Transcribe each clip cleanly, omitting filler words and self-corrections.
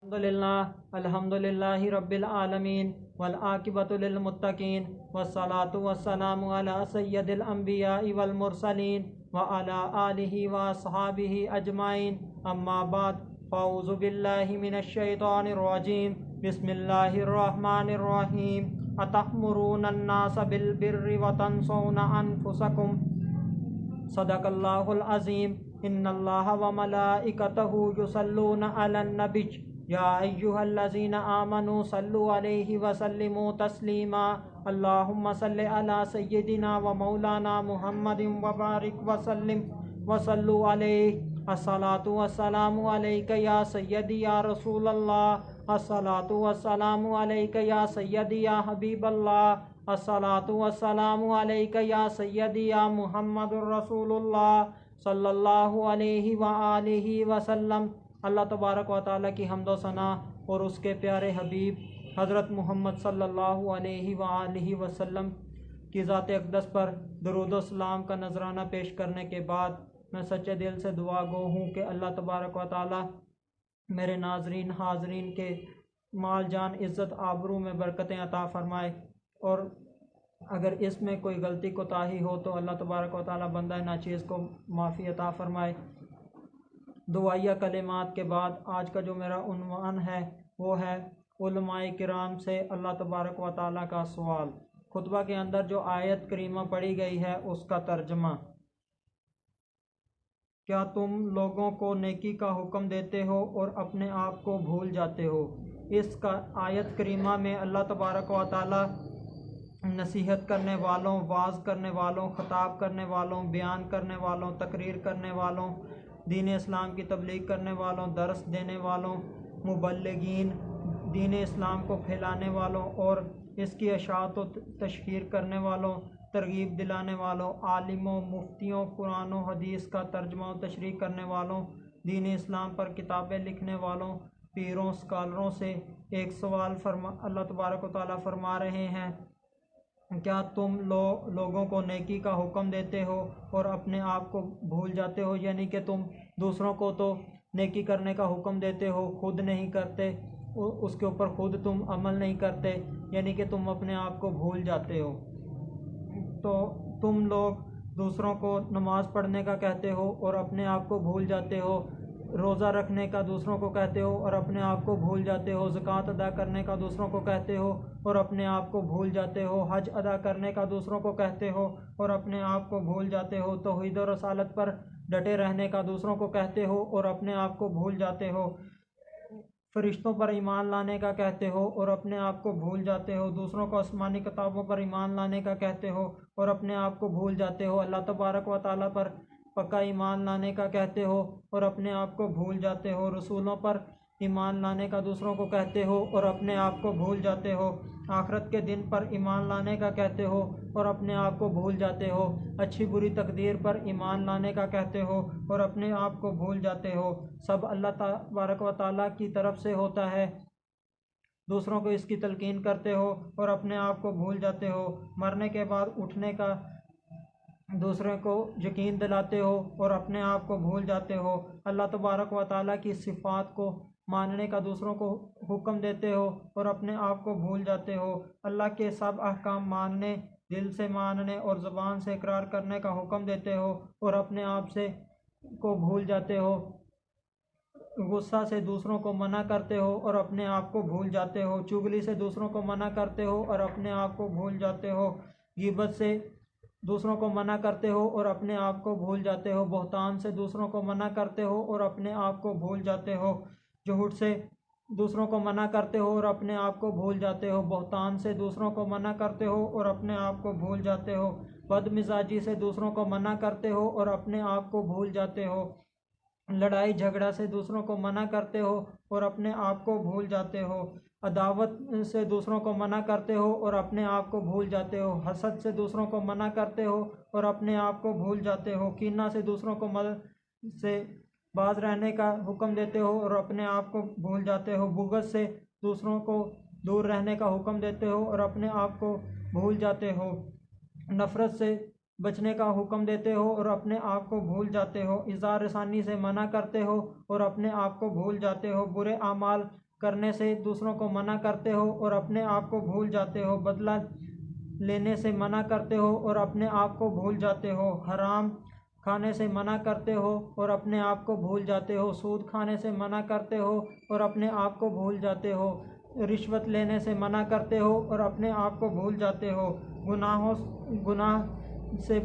अल्हम्दुलिल्लाहि रब्बिल आलमीन वल आकिबतु लिल मुत्तकीन वस्सलातु वस्सलामु अला सय्यदिल अंबियाइ वल मुरसलीन व अला आलिहि व अस्हाबिहि अजमाइन अम्मा बाद फ़अऊज़ु बिल्लाहि मिनश शैतानिर रजीम बिस्मिल्लाहिर रहमानिर रहीम अतअमुरूनन नास बिल बिर्रि व तंसौना अनफुसकुम सदक़ल्लाहुल अज़ीम इन्नल्लाहा व मलाइकतहु युसल्लूना अलन नबी या अय्युहल्लज़ीना आमनू सल्लु अलैहि व सल्लिमू तस्लीमा अल्लाहुम्मा सल्लि अला सय्यिदिना व मौलाना मुहम्मदिन व बारिक व सल्लिम व सल्लु अलैहि अस्सलातु वस्सलामु अलैका या सय्यदी या रसूलल्लाह अस्सलातु वस्सलामु अलैका या सय्यदी या हबीबल्लाह अस्सलातु वस्सलामु अलैका या सय्यदी या मुहम्मदुर रसूलुल्लाह सल्लल्लाहु अलैहि व आलिहि वसल्लम। अल्लाह तबारक व तआला की हम्दो सना और उसके प्यारे हबीब हज़रत मोहम्मद सल्लल्लाहु अलैहि व आलिहि वसल्लम की ज़ात अक़दस पर दुरूद व सलाम का नजराना पेश करने के बाद मैं सच्चे दिल से दुआ गो हूँ कि अल्लाह तबारक व तआला मेरे नाजरीन हाजरीन के माल जान इज़्ज़त आबरू में बरकतें अता फ़रमाए, और अगर इसमें कोई गलती कोताही हो तो अल्लाह तबारक व तआला बंदा नाचीज़ को माफ़ी अता फ़रमाए। दुआया कलिमात के बाद आज का जो मेरा उन्वान है वो है उलमाए किराम से अल्लाह तबारक व तआला का सवाल। खुतबा के अंदर जो आयत करीमा पढ़ी गई है उसका तर्जमा। क्या तुम लोगों को नेकी का हुक्म देते हो और अपने आप को भूल जाते हो। इसका आयत करीमा में अल्लाह तबारक व तआला नसीहत करने वालों, वाज करने वालों, ख़िताब करने वालों, बयान करने वालों, तकरीर करने वालों, दीन इस्लाम की तबलीग करने वालों, दर्स देने वालों, मुबल्लिगीन, दीन इस्लाम को फैलाने वालों और इसकी अशात व तशहीर करने वालों, तरगीब दिलाने वालों, आलिमों, मुफ्तियों, कुरान व हदीस का तर्जमा व तशरीह करने वालों, दीन इस्लाम पर किताबें लिखने वालों, पीरों, स्कॉलरों से एक सवाल अल्लाह तबारक व तआला फरमा रहे हैं, क्या तुम लोगों को नेकी का हुक्म देते हो और अपने आप को भूल जाते हो। यानी कि तुम दूसरों को तो नेकी करने का हुक्म देते हो, खुद नहीं करते, उसके ऊपर खुद तुम अमल नहीं करते, यानी कि तुम अपने आप को भूल जाते हो। तो तुम लोग दूसरों को नमाज़ पढ़ने का कहते हो और अपने आप को भूल जाते हो, रोज़ा रखने का दूसरों को कहते हो और अपने आप को भूल जाते हो, ज़कात अदा करने का दूसरों को कहते हो और अपने आप को भूल जाते हो, हज अदा करने का दूसरों को कहते हो और अपने आप को भूल जाते हो, तौहीद और रसालत पर डटे रहने का दूसरों को कहते हो और अपने आप को भूल जाते हो, फरिश्तों पर ईमान लाने का कहते हो और अपने आप को भूल जाते हो, दूसरों को आसमानी किताबों पर ईमान लाने का कहते हो और अपने आप को भूल जाते हो, अल्लाह तबारक व तआला पर पक्का ईमान लाने का कहते हो और अपने आप को भूल जाते हो, रसूलों पर ईमान लाने का दूसरों को कहते हो और अपने आप को भूल जाते हो, आखिरत के दिन पर ईमान लाने का कहते हो और अपने आप को भूल जाते हो, अच्छी बुरी तकदीर पर ईमान लाने का कहते हो और अपने आप को भूल जाते हो। सब अल्लाह तबारक व तआला की तरफ से होता है, दूसरों को इसकी तलकीन करते हो और अपने आप को भूल जाते हो, मरने के बाद उठने का दूसरे को यकीन दिलाते हो और अपने आप को भूल जाते हो, अल्लाह तबारक व तआला की सिफ़ात को मानने का दूसरों को हुक्म देते हो और अपने आप को भूल जाते हो, अल्लाह के सब अहकाम मानने, दिल से मानने और ज़बान से इकरार करने का हुक्म देते हो और अपने आप से को भूल जाते हो, गुस्सा से दूसरों को मना करते हो और अपने आप को भूल जाते हो, चुगली से दूसरों को मना करते हो और अपने आप को भूल जाते हो, ग़ीबत से दूसरों को मना करते हो और अपने आप को भूल जाते हो, बहतान से दूसरों को मना करते हो और अपने आप को भूल जाते हो, झूठ से दूसरों को मना करते हो और अपने आप को भूल जाते हो, बहतान से दूसरों को मना करते हो और अपने आप को भूल जाते हो, बदमिजाजी से दूसरों को मना करते हो और अपने आप को भूल जाते हो, लड़ाई झगड़ा से दूसरों को मना करते हो और अपने आप को भूल जाते हो, अदावत से दूसरों को मना करते हो और अपने आप को भूल जाते हो, हसद से दूसरों को मना करते हो और अपने आप को भूल जाते हो, कीना से दूसरों को मदद से बाज रहने का हुक्म देते हो और अपने आप को भूल जाते हो, बुग़्ज़ से दूसरों को दूर रहने का हुक्म देते हो और अपने आप को भूल जाते हो, नफ़रत से बचने का हुक्म देते हो और अपने आप को भूल जाते हो, इज़हार रसानी से मना करते हो और अपने आप को भूल जाते हो, बुरे आमाल करने से दूसरों को मना करते हो और अपने आप को भूल जाते हो। बदला लेने से मना करते हो और अपने आप को भूल जाते हो। हराम खाने से मना करते हो और अपने आप को भूल जाते हो। सूद खाने से मना करते हो और अपने आप को भूल जाते हो। रिश्वत लेने से मना करते हो और अपने आप को भूल जाते हो। गुनाह से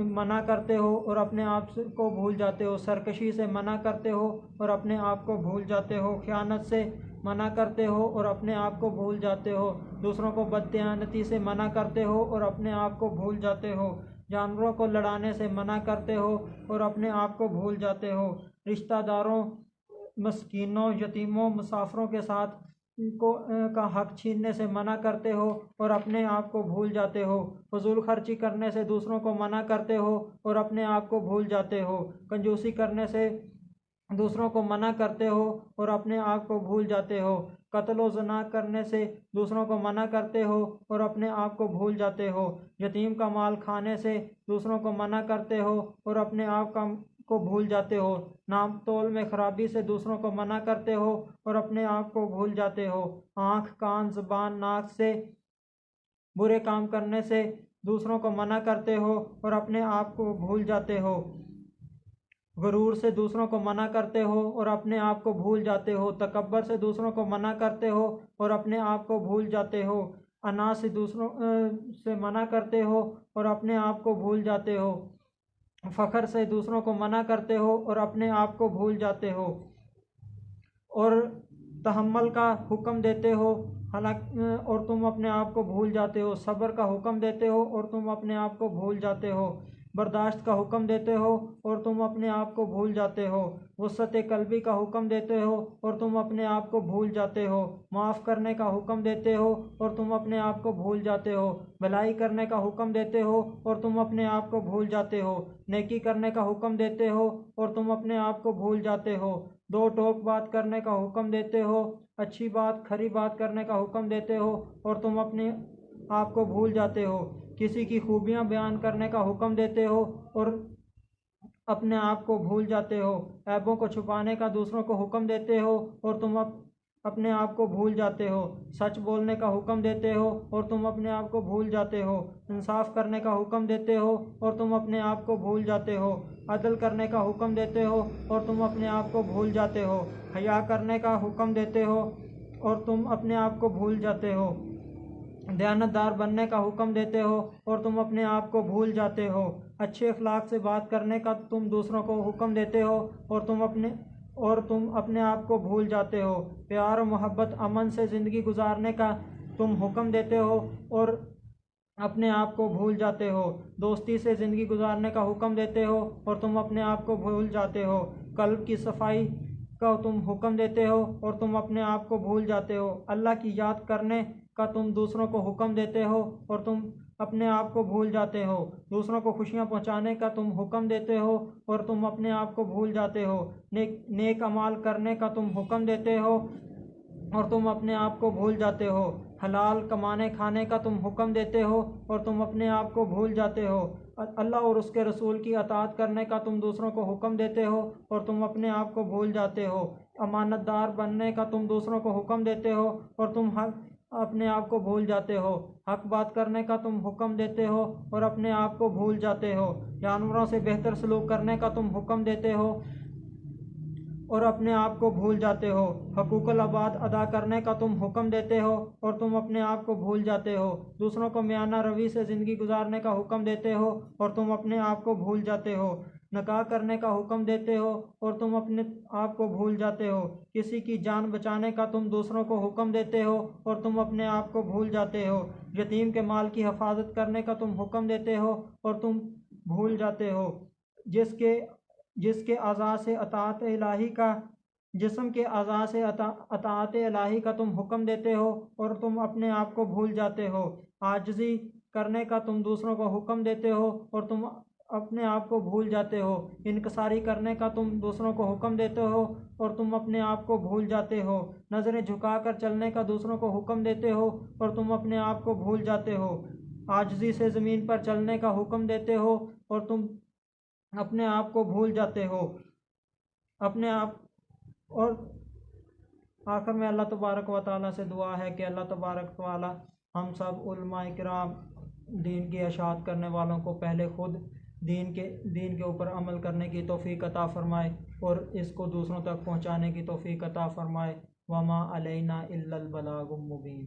मना करते हो और अपने आप को भूल जाते हो। सरकशी से मना करते हो और अपने आप को भूल जाते हो। ख़यानत से मना करते हो और अपने आप को भूल जाते हो। दूसरों को बददियानती से मना करते हो और अपने आप को भूल जाते हो। जानवरों को लड़ाने से मना करते हो और अपने आप को भूल जाते हो। रिश्तेदारों, मस्कीनों, यतीमों, मुसाफिरों के साथ का हक छीनने से मना करते हो और अपने आप को भूल जाते हो। फजूल खर्ची करने से दूसरों को मना करते हो और अपने आप को भूल जाते हो। कंजूसी करने से दूसरों को मना करते हो और अपने आप को भूल जाते हो। कत्ल व ज़िना करने से दूसरों को मना करते हो और अपने आप को भूल जाते हो। यतीम का माल खाने से दूसरों को मना करते हो और अपने आप को भूल जाते हो। नाम तोल में खराबी से दूसरों को मना करते हो और अपने आप को भूल जाते हो। आँख, कान, ज़ुबान, नाक से बुरे काम करने से दूसरों को मना करते हो और अपने आप को भूल जाते हो। गुरूर से दूसरों को मना करते हो और अपने आप को भूल जाते हो। तकब्बर से दूसरों को मना करते हो और अपने आप को भूल जाते हो। अना से दूसरों से मना करते हो और अपने आप को भूल जाते हो। फ़ख्र से दूसरों को मना करते हो और अपने आप को भूल जाते हो। और तहम्मुल का हुक्म देते हो और तुम अपने आप को भूल जाते हो। सब्र का हुक्म देते हो और तुम अपने आप को भूल जाते हो। बर्दाश्त का हुक्म देते हो और तुम अपने आप को भूल जाते हो। वुस्अत क़ल्बी का हुक्म देते हो और तुम अपने आप को भूल जाते हो। माफ़ करने का हुक्म देते हो और तुम अपने आप को भूल जाते हो। भलाई करने का हुक्म देते हो और तुम अपने आप को भूल जाते हो। नेकी करने का हुक्म देते हो और तुम अपने आप को भूल जाते हो। दो टोक बात करने का हुक्म देते हो, अच्छी बात खरी बात करने का हुक्म देते हो और तुम अपने आप को भूल जाते हो। किसी की खूबियाँ बयान करने का हुक्म देते हो और अपने आप को भूल जाते हो। ऐबों को छुपाने का दूसरों को हुक्म देते हो और तुम अपने आप को भूल जाते हो। सच बोलने का हुक्म देते हो और तुम अपने आप को भूल जाते हो। इंसाफ करने का हुक्म देते हो और तुम अपने आप को भूल जाते हो। अदल करने का हुक्म देते हो और तुम अपने आप को भूल जाते हो। हया करने का हुक्म देते हो और तुम अपने आप को भूल जाते हो। दयानतदार बनने का हुक्म देते हो और तुम अपने आप को भूल जाते हो। अच्छे अखलाक से बात करने का तुम दूसरों को हुक्म देते हो और तुम अपने आप को भूल जाते हो। प्यार और मोहब्बत, अमन से ज़िंदगी गुजारने का तुम हुक्म देते हो और अपने आप को भूल जाते हो। दोस्ती से ज़िंदगी गुजारने का हुक्म देते हो और तुम अपने आप को भूल जाते हो। कल्ब की सफाई का तुम हुक्म देते हो और तुम अपने आप को भूल जाते हो। अल्लाह की याद करने का तुम दूसरों को हुक्म देते हो और तुम अपने आप को भूल जाते हो। दूसरों को खुशियाँ पहुँचाने का तुम हुक्म देते हो और तुम अपने आप को भूल जाते हो। नेक अमाल करने का तुम हुक्म देते हो और तुम अपने आप को भूल जाते हो। हलाल कमाने खाने का तुम हुक्म देते हो और तुम अपने आप को भूल जाते हो। अल्लाह और उसके रसूल की अताअत करने का तुम दूसरों को हुक्म देते हो और तुम अपने आप को भूल जाते हो। अमानतदार बनने का तुम दूसरों को हुक्म देते हो और तुम अपने आप को भूल जाते हो। हक बात करने का तुम हुक्म देते हो और अपने आप को भूल जाते हो। जानवरों से बेहतर सलूक करने का तुम हुक्म देते हो और अपने आप को भूल जाते हो। हकूक़ुल अबाद अदा करने का तुम हुक्म देते हो और तुम अपने आप को भूल जाते हो। दूसरों को मियाना रवी से ज़िंदगी गुजारने का हुक्म देते हो और तुम अपने आप को भूल जाते हो। निकाह करने का हुक्म देते हो और तुम अपने आप को भूल जाते हो। किसी की जान बचाने का तुम दूसरों को हुक्म देते हो और तुम अपने आप को भूल जाते हो। यतीम के माल की हिफाजत करने का तुम हुक्म देते हो और तुम भूल जाते हो। जिसके अज़ा से अताअत इलाही का जिस्म के अज़ा से अताअत इलाही का तुम हुक्म देते हो और तुम अपने आप को भूल जाते हो। आजिज़ी करने का तुम दूसरों को हुक्म देते हो और तुम अपने आप को भूल जाते हो। इनकसारी करने का तुम दूसरों को हुक्म देते हो और तुम अपने आप को भूल जाते हो। नज़रें झुकाकर चलने का दूसरों को हुक्म देते हो और तुम अपने आप को भूल जाते हो। आजिज़ी से ज़मीन पर चलने का हुक्म देते हो और तुम अपने आप को भूल जाते हो। अपने आप और आखिर में अल्लाह तबारक व तआला से दुआ है कि अल्लाह तबारक व तआला हम सब उलमाए किराम दीन की इशाअत करने वालों को पहले खुद दीन के ऊपर अमल करने की तौफीक अता फ़रमाए और इसको दूसरों तक पहुँचाने की तौफीक अता फ़रमाए। वमा अलैना इल्लल बलागुल मुबीन।